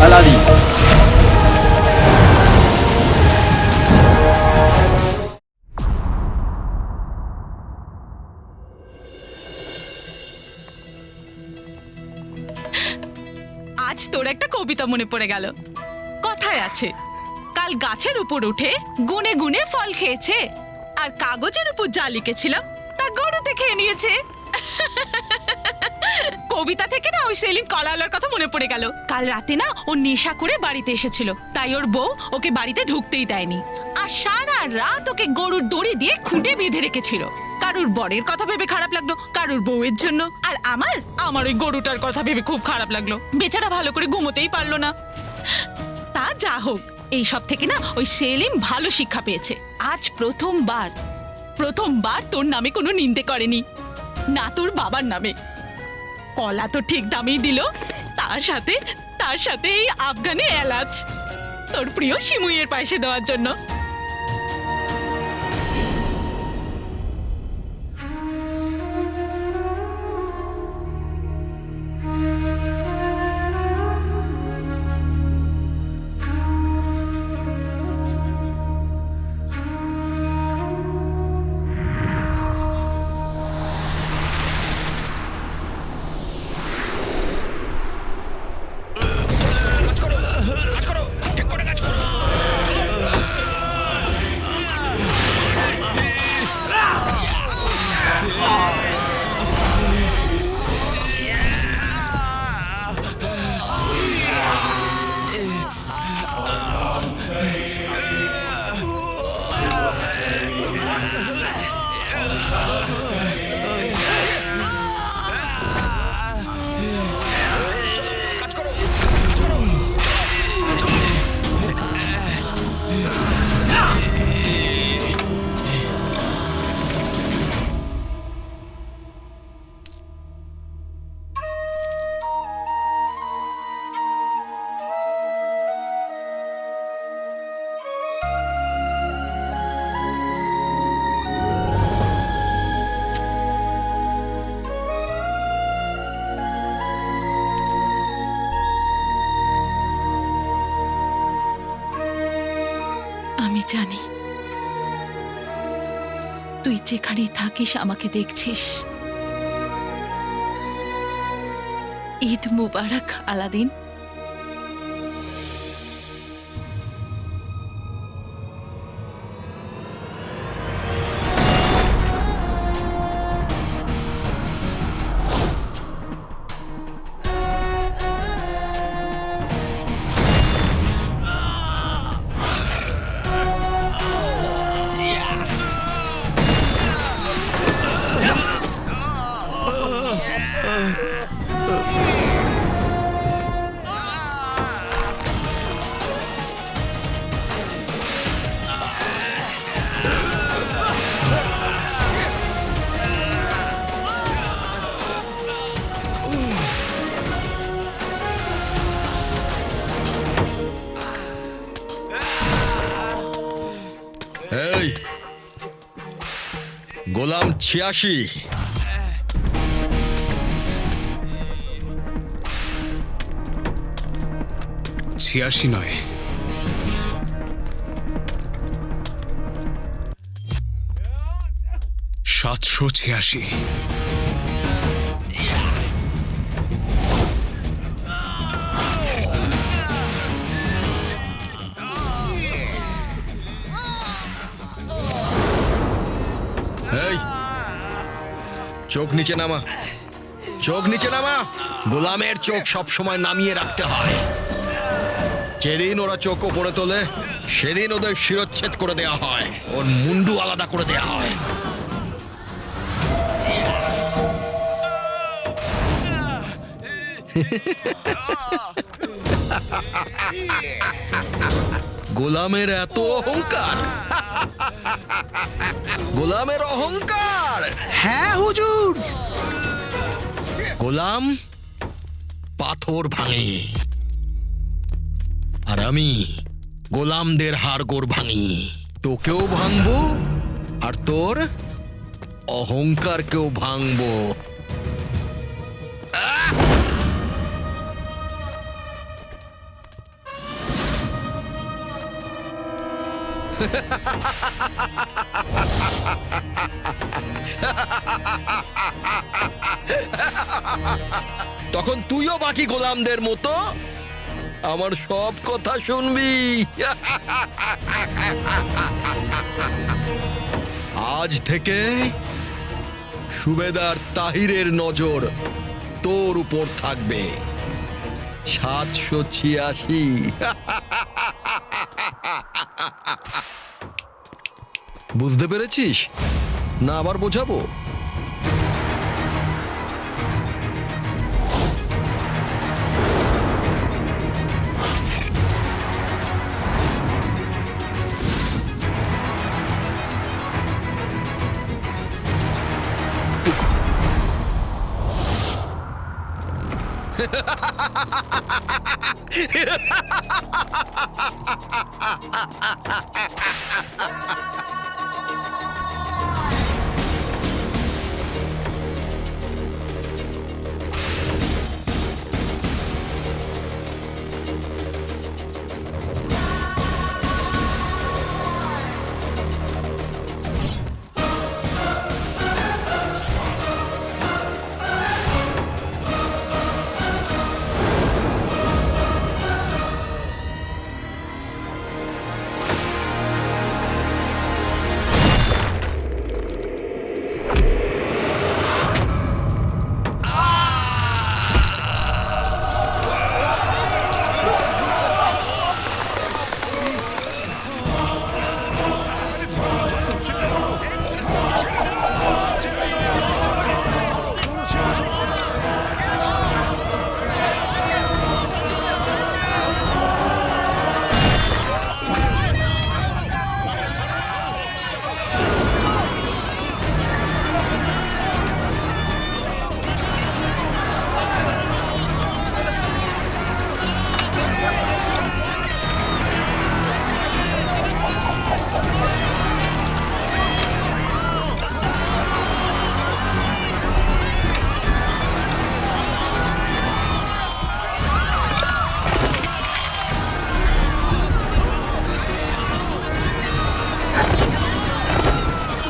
Aladdin. আজ তোর একটা কবিতা মনে পড়ে গেল। কথায় আছে, কাল গাছের উপর উঠে গুনে গুনে ফল খেয়েছে, আর কাগজের উপর যা লিখেছিলাম তা গরুতে খেয়ে নিয়েছে। কবিতা থেকে না ওই সেলিম কলাওয়ালার কথা মনে পড়ে গেল। কাল রাতে না ও নেশা করে বাড়িতে এসেছিল, তাই ওর বউ ওকে বাড়িতে ঢুকতেই দেয়নি, আর সারা রাত ওকে গরুর দড়ি দিয়ে খুঁটে বেঁধে রেখেছিল। কারুর বরের কথা ভেবে খারাপ লাগলো, কারুর বউয়ের জন্য, আর আমার ওই গরুটার কথা ভেবে খুব খারাপ লাগলো। বেচারা ভালো করে ঘুমোতেই পারলো না। তা যা হোক, এই সব থেকে না ওই সেলিম ভালো শিক্ষা পেয়েছে। আজ প্রথমবার তোর নামে কোনো নিন্দে করেনি, না তোর বাবার নামে। কলা তো ঠিক দামেই দিল, তার সাথে এই আফগানি এলাচ, তোর প্রিয় শিমুইয়ের পাশে দেওয়ার জন্য। আমি জানি তুই যেখানেই থাকিস আমাকে দেখছিস। ঈদ মুবারক আলাদিন। এই গোলাম ৮৬, নয়, ৭৮৬। এই চোখ নিচে নামা, চোখ নিচে নামা। গোলামের চোখ সব সময় নামিয়ে রাখতে হয়। যেদিন ওরা চোখ ওপরে তোলে সেদিন ওদের শিরচ্ছেদ করে দেয়া হয়, ওর মুন্ডু আলাদা করে দেয়া হয়। গোলামের এত অহংকার, গোলামের অহংকার। হ্যাঁ হুজুর। গোলাম পাথর ভাঙে, আর আমি গোলামদের হাড়গোড় ভাঙি। তোকেও ভাঙবো, আর তোর অহংকারকেও ভাঙবো। তখন তুইও বাকি গোলামদের মতো আমার সব কথা শুনবি। আজ থেকে সুবেদার তাহিরের নজর তোর উপর থাকবে। 786। বুঝতে পেরেছিস না? আবার বোঝাবো?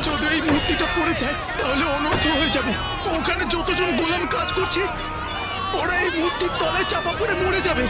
যদি এই মূর্তিটা পড়ে যায় তাহলে অনর্থ হয়ে যাবে। ওখানে যতজন গোলাম কাজ করছে ওরা এই মূর্তির তলায় চাপা পড়ে মরে যাবে।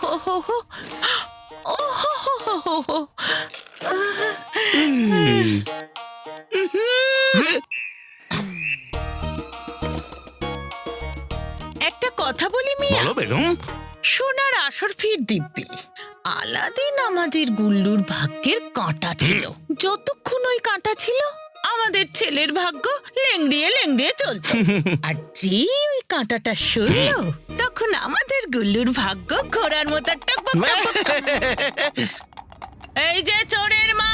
হো হো হো। ও হো হো হো হো হো। একটা কথা বলি মিয়া, বলো বেগম। সোনার আসর ফির দিব্যি। আলাদিন আমাদের গুল্লুর ভাগ্যের কাঁটা ছিল। যতক্ষণ ওই কাঁটা ছিল আমাদের ছেলের ভাগ্য লেংড়িয়ে লেংড়িয়ে চলতো। আর যেই ওই কাঁটাটা সরল তখন আমাদের গুল্লুর ভাগ্য ঘোড়ার মতো টকবক টকবক টক। এই যে চোরের মা,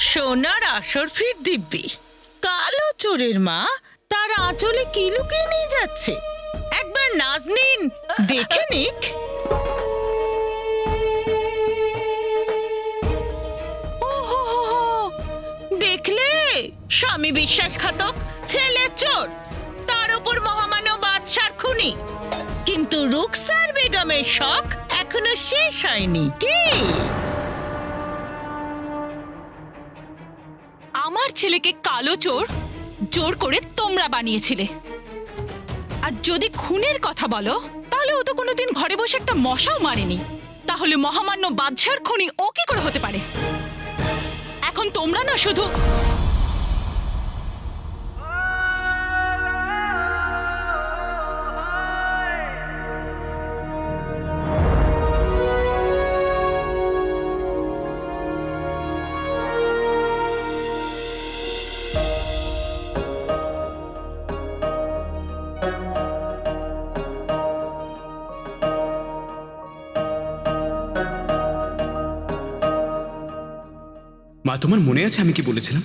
সোনার আসর ফির দিব্যি। কালো চোরের মা তার আঁচলে কি লুকিয়ে নিয়ে যাচ্ছে একবার নাজনীন দেখে নিক। ওহো হো হো, দেখলে স্বামী বিশ্বাসঘাতক, ছেলে চোর, তার উপর মহামান্য বাদশার খুনি। কিন্তু রুকসার বেগমের শখ এখনো শেষ হয়নি কি? আমার ছেলেকে কালো চোর জোর করে তোমরা বানিয়েছিলে। আর যদি খুনের কথা বলো তাহলে ও তো কোনোদিন ঘরে বসে একটা মশাও মারেনি। তাহলে মহামান্য বাদশার খুনি ও কি করে হতে পারে? এখন তোমরা না শুধু মা, তোমার মনে আছে আমি কি বলেছিলাম?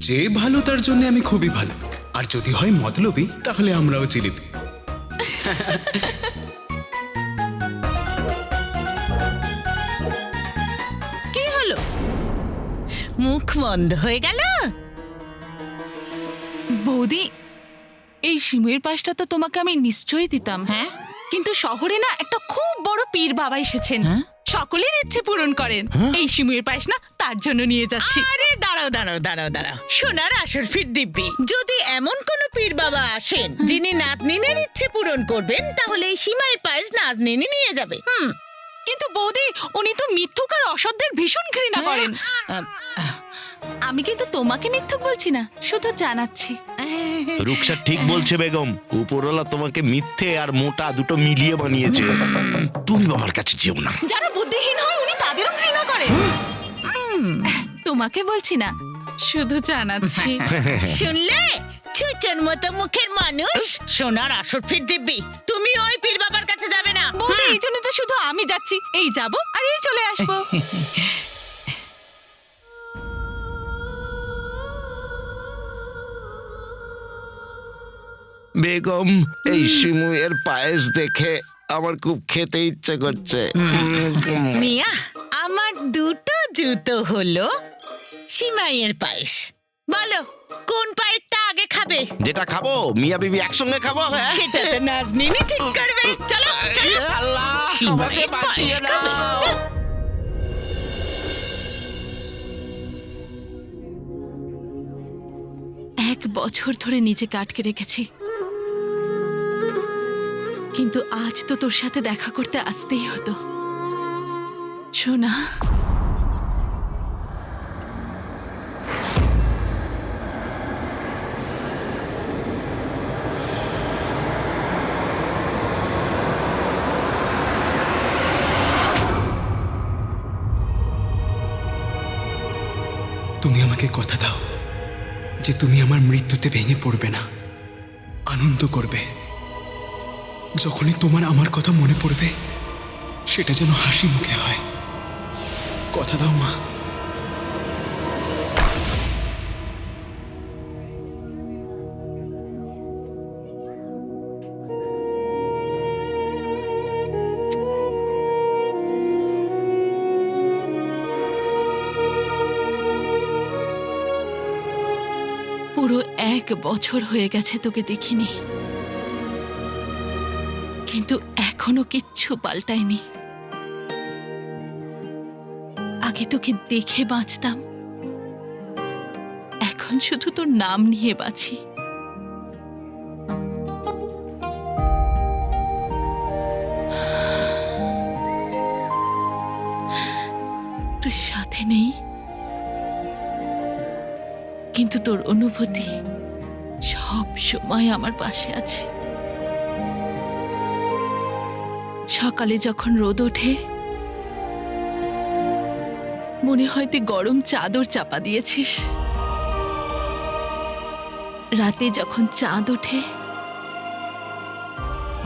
যে ভালো তার জন্য আমি খুবই ভালো, আর যদি হয় মতলবী তাহলে আমরাও জিলিপি। কি হলো, মুখ বন্ধ হয়ে গেল? বৌদি, এই শিমুয়ের পাশটা তো তোমাকে আমি নিশ্চয়ই দিতাম। হ্যাঁ, কিন্তু শহরে না একটা খুব বড় পীর বাবা এসেছেন। হ্যাঁ? সকলের ইচ্ছে পূরণ করেন। এই শিমুয়ের পাশ না তার জন্য নিয়ে যাচ্ছি। আরে দাঁড়াও দাঁড়াও দাঁড়াও দাঁড়াও, সোনার আসর ফির দিব্যি। যদি এমন কোন পীর বাবা আসেন যিনি নাজনীনের ইচ্ছে পূরণ করবেন, তাহলে এই সীমায়ের পায়েস নাজনীনই নিয়ে যাবে। কিন্তু বৌদি, উনি তো মিথ্যুক আর অসৎদের ভীষণ ঘৃণা করেন। আমি কিন্তু তোমাকে মিথ্যুক বলছি না, শুধু জানাচ্ছি। রুকসা ঠিক বলছে বেগম, উপরওয়ালা তোমাকে মিথ্যে আর মোটা দুটো মিলিয়ে বানিয়েছে। তুমি বাবার কাছে যেও না। যারা বুদ্ধিহীন হয় উনি তাদেরও ঘৃণা করেন। তোমাকে বলছি না, শুধু জানাচ্ছি। শুনলে, ছুচের মতো মুখের মানুষ। সোনার আসর ফির দিব্যি, তুমি ওই পীর বাবার কাছে যাবে না। বৌদি, এই জন্য তো শুধু আমি যাচ্ছি। এই যাব আর এই চলে আসবো। বেগম, এই শিমুয়ের পায়েস দেখে আমার খুব খেতে ইচ্ছে করছে। মিয়া, আমার দুটো জুতো হলো সিমাইয়ের পায়েস। বলো কোন পায়েরটা আগে খাবে? যেটা খাবো মিয়া বিবি একসঙ্গে খাবো। হ্যাঁ, সেটা তো নাজনীনই ঠিক করবে। চলো চলো, আল্লাহ, সিমাইয়ের পায়েস খাবে। 1 বছর ধরে নিজেকে আটকে রেখেছি, কিন্তু আজ তো তোর সাথে দেখা করতে আসতেই হতো। সোনা, তুমি আমাকে কথা দাও যে তুমি আমার মৃত্যুতে ভেঙে পড়বে না, আনন্দ করবে। যখনই তোমার আমার কথা মনে পড়বে সেটা যেন হাসি মুখে হয়। কথা দাও মা। পুরো 1 বছর হয়ে গেছে তোকে দেখিনি, কিন্তু এখনো কিচ্ছু পাল্টায়নি। আগে তোকে দেখে বাঁচতাম, এখন শুধু তোর নাম নিয়ে বাঁচি। কিন্তু তোর অনুভূতি সব সময় আমার পাশে আছে। সকালে যখন রোদ ওঠে মনে হয় তুই গরম চাদর চাপা দিয়েছিস, রাতে যখন চাঁদ ওঠে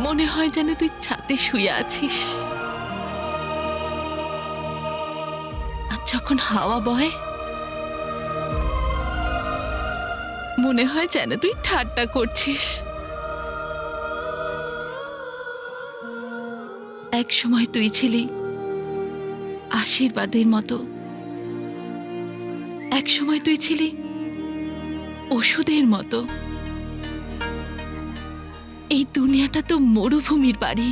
মনে হয় যেন তুই ছাদে শুয়ে আছিস, আর যখন হাওয়া বয় মনে হয় যেন তুই ঠাট্টা করছিস। এক সময় তুই ছিলি আশীর্বাদের মতো, এক সময় তুই ছিলি ওষুধের মতো। এই দুনিয়াটা তো মরুভূমির বাড়ি,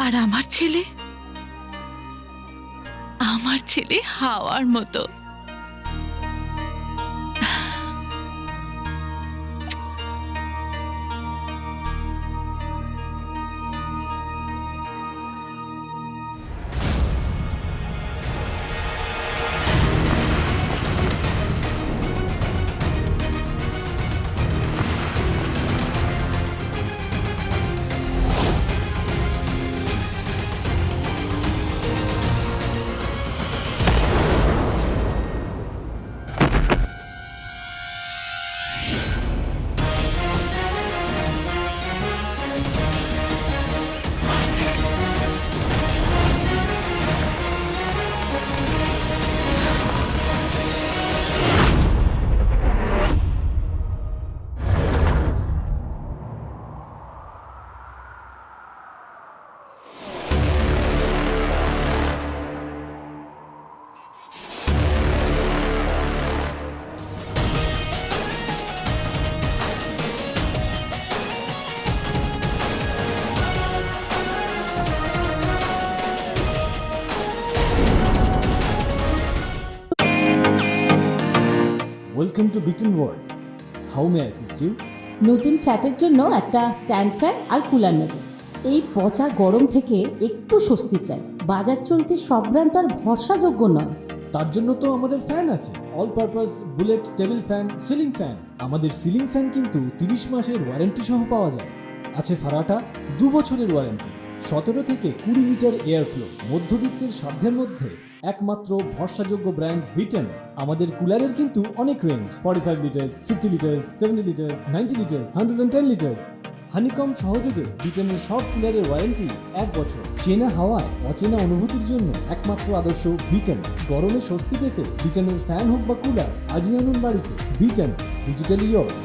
আর আমার ছেলে হাওয়ার মতো। Welcome to Beaten World. How may I assist you? নতুন ফ্ল্যাটের জন্য একটা স্ট্যান্ড ফ্যান আর কুলার নেব। এই পচা গরম থেকে একটু স্বস্তি চাই। বাজার চলতে সব ব্র্যান্ড তো আর ভরসাযোগ্য নয়। তার জন্য তো আমাদের ফ্যান আছে, all purpose bullet table fan, ceiling fan. আমাদের সিলিং ফ্যান কিন্তু 30 মাসের ওয়ারেন্টি সহ পাওয়া যায়। আছে ফারাটা 2 বছরের ওয়ারেন্টি, 17 থেকে 20 মিটার এয়ার ফ্লো, মধ্যবিত্তের সাধ্যের মধ্যে একমাত্র ভরসাযোগ্য ব্র্যান্ড বিটেন। আমাদের কুলারের কিন্তু অনেক range, 45 litres, 50 litres, 70 litres, 90 litres, 110 litres. Honeycomb সহযোগে বিটেনের সব কুলারের ওয়ারেন্টি 1 বছর। চেনা হাওয়ায় অচেনা অনুভূতির জন্য একমাত্র আদর্শ বিটেন। গরমে স্বস্তি পেতে বিটেনের ফ্যান হোক বা কুলার আজই আনুন বাড়িতে। Beaten, digitally years.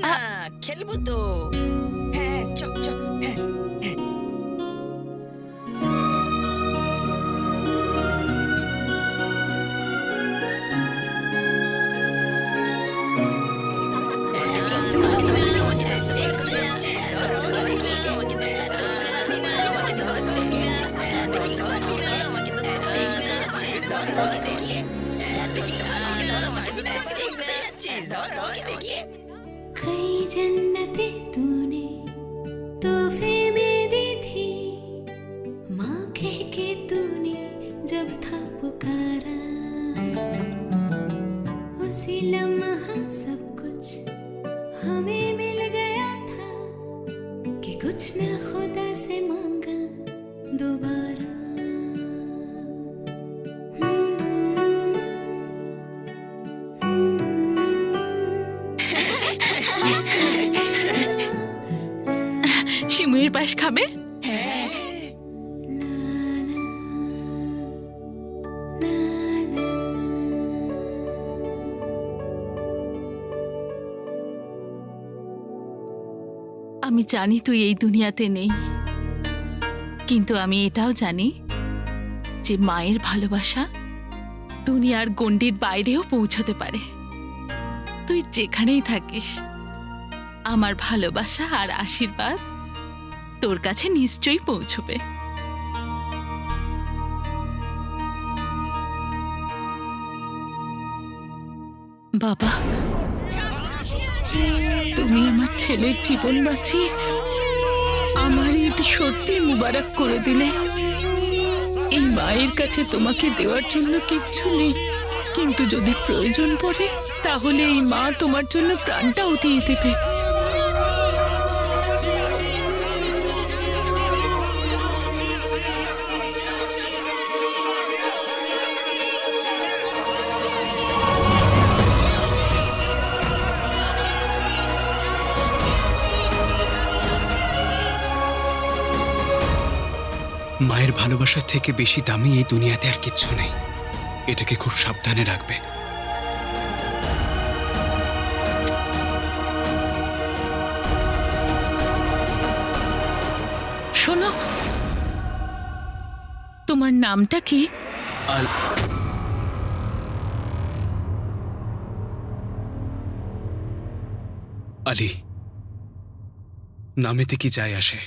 না খেলবো তো। হ্যাঁ চক চক। হ্যাঁ कई जन्नतें तूने तोहफे में दी थी, माँ कह के तूने जब था पुकारा, उसी लम्हा सब कुछ हमें मिल गया था कि कुछ न खुदा से मांगा दोबारा। শিমুয়ের পাশ খাবে? আমি জানি তুই এই দুনিয়াতে নেই, কিন্তু আমি এটাও জানি যে মায়ের ভালোবাসা দুনিয়ার গণ্ডির বাইরেও পৌঁছতে পারে। তুই যেখানেই থাকিস, আমার ভালোবাসা আর আশীর্বাদ তোর কাছে নিশ্চয়ই পৌঁছবে। বাবা, তুমি আমার ছেলের জীবন বাঁচিয়ে আমার ঈদ সত্যি মুবারক করে দিলে। এই মায়ের কাছে তোমাকে দেওয়ার জন্য কিচ্ছু নেই, কিন্তু যদি প্রয়োজন পড়ে তাহলে এই মা তোমার জন্য প্রাণটাও দিয়ে দেবে। মায়ের ভালোবাসার থেকে বেশি দামি এই দুনিয়াতে আর কিচ্ছু নেই। এটাকে খুব সাবধানে রাখবে। শোনো, তোমার নামটা কি? আলী। নামেতে কি যায় আসে?